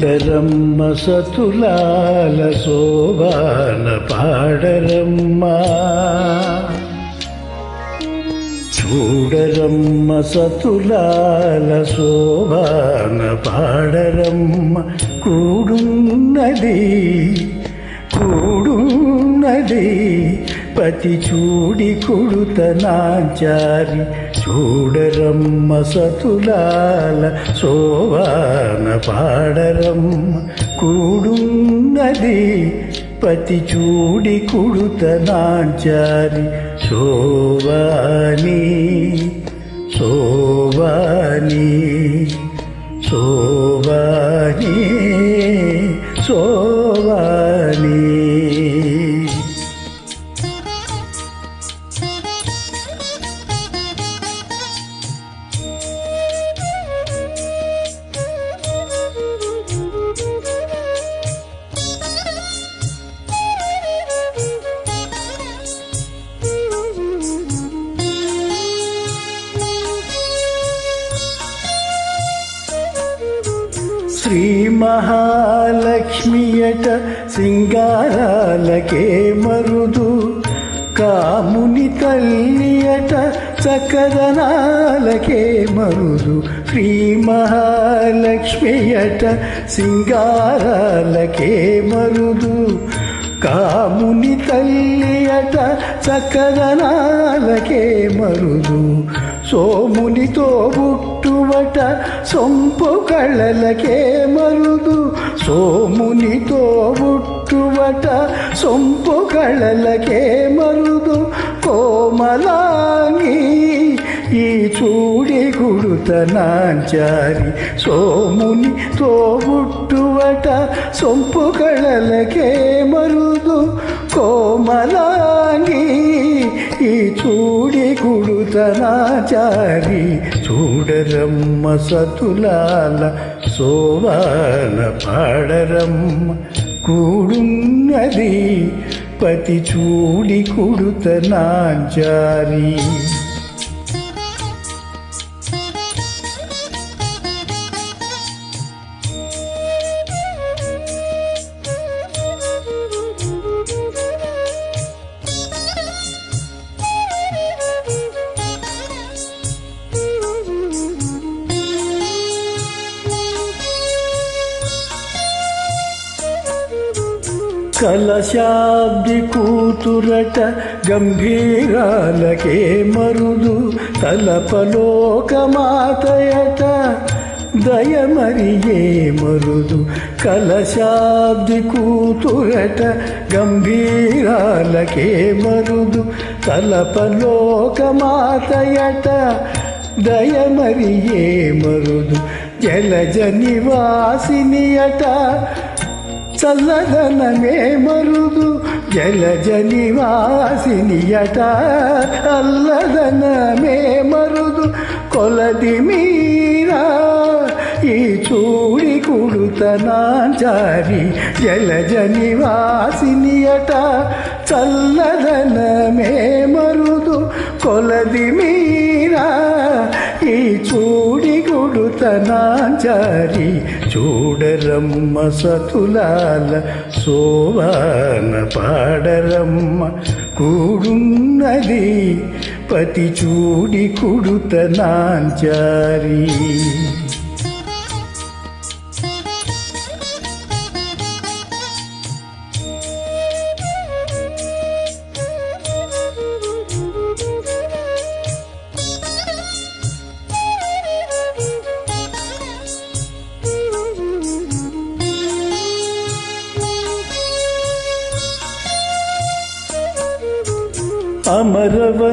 చూడరమ్మ సతులాల శోభాన పాడరమ్మ, చూడరమ్మ సతులాల శోభాన పాడరమ్మ. కూడున్నది పతి చూడి కుడుతనాచారి, చూడరమ్మ సతులాల శోభాన పాడరమ్మ. కూడున్నది పతి చూడి కుడుతనాచారి, శోభాని శోభాని శోభాని శోభాని. శ్రీ మహాలక్ష్మియట సింగారాలకే మరుదు, కాముని తల్లియట చకదనాలకే మరుదు. శ్రీ మహాలక్ష్మియట సింగారాలకే మరుదు, కాముని తల్లియట చకదనాలకే మరుదు. సోమునితో బుట్టువట సొంపు కళ్ళలకే మరుదు, సోమునితో బుట్టువట సొంపు కళ్ళలకే మరుదు. కోమలాంగి ఈ చూడి కుడుతనాచారి, సోముని తోబుట్టువట సొంపు కళలకే మరుదు. కోమలాంగి ఈ చూడి కుడుతనాచారి, చూడరమ్మ సతులాల శోభాన పాడరమ్మ. కూడున్నది పతి చూడి కుడుతనాచారి. కలశాబ్ది కూతురట గంభీరాలకే మరుదు, తలపలోకమాతయట దయమరియే మరుదు. కలశాబ్ది కూతురట గంభీరాలకే మరుదు, తలపలోకమాతయట దయమరియే మరుదు. జలజ నివాసినియట చల్లదనమే మరుదు, జలజ నివాసినియట చల్లదనమే మరుదు. కొలది మీరా ఈ చూడి కుడుతనాచారి, జలజ నివాసినియట చల్లదనమే మరుదు. కొలది మీరా ఈ చూడి కుడుతనాచారి, చూడరమ్మ సతులాల శోభాన పాడరమ్మ. కూడున్నది పతి చూడి కుడుతనాచారి.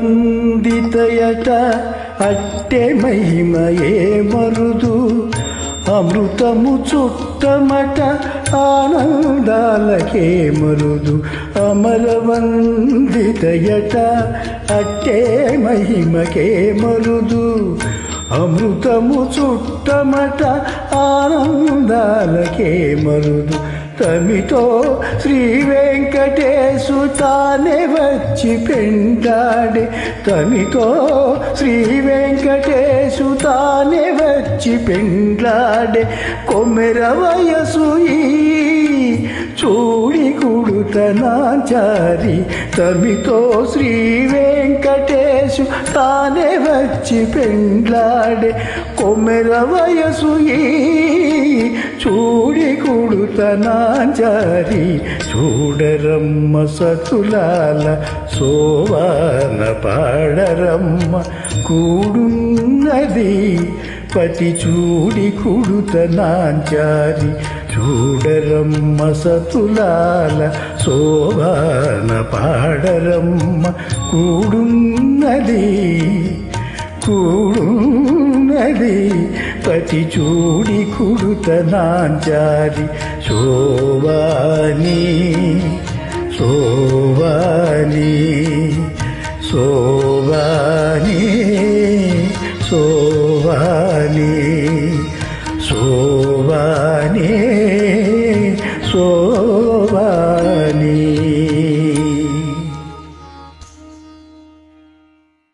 అమరవందితయట అట్టె మహిమయే మరుదు, అమృతము చుట్టమట ఆనందాలకే మరుదు. అమరవందితయట అట్టే మహిమకే మరుదు, అమృతము చుట్టమట ఆనందాలకే మరుదు. తమితో శ్రీ వెంకటేశు తానే వచ్చి పెంటాడే తమితో శ్రీ వెంకటేశు తానే వచ్చి పెండ్లాడే కొమ్మెర వయసు ఈ చూడి కుడుతనాచారి తమితో శ్రీ వెంకటేశు తానే వచ్చి పెండ్లాడే కొమ్మెర వయసు ఈ చూడి కుడుతనాచారి చూడరమ్మ సతులాల సోవాన పాడరమ్మ కూడున్నది పతి చూడి కుడుతనాచారి చూడరమ్మ సతులాల సోవాన పాడరమ్మ కూడున్నది పతి చూడి కుడుతనాచారి శోభాని శోభాని శోభాని శోభాని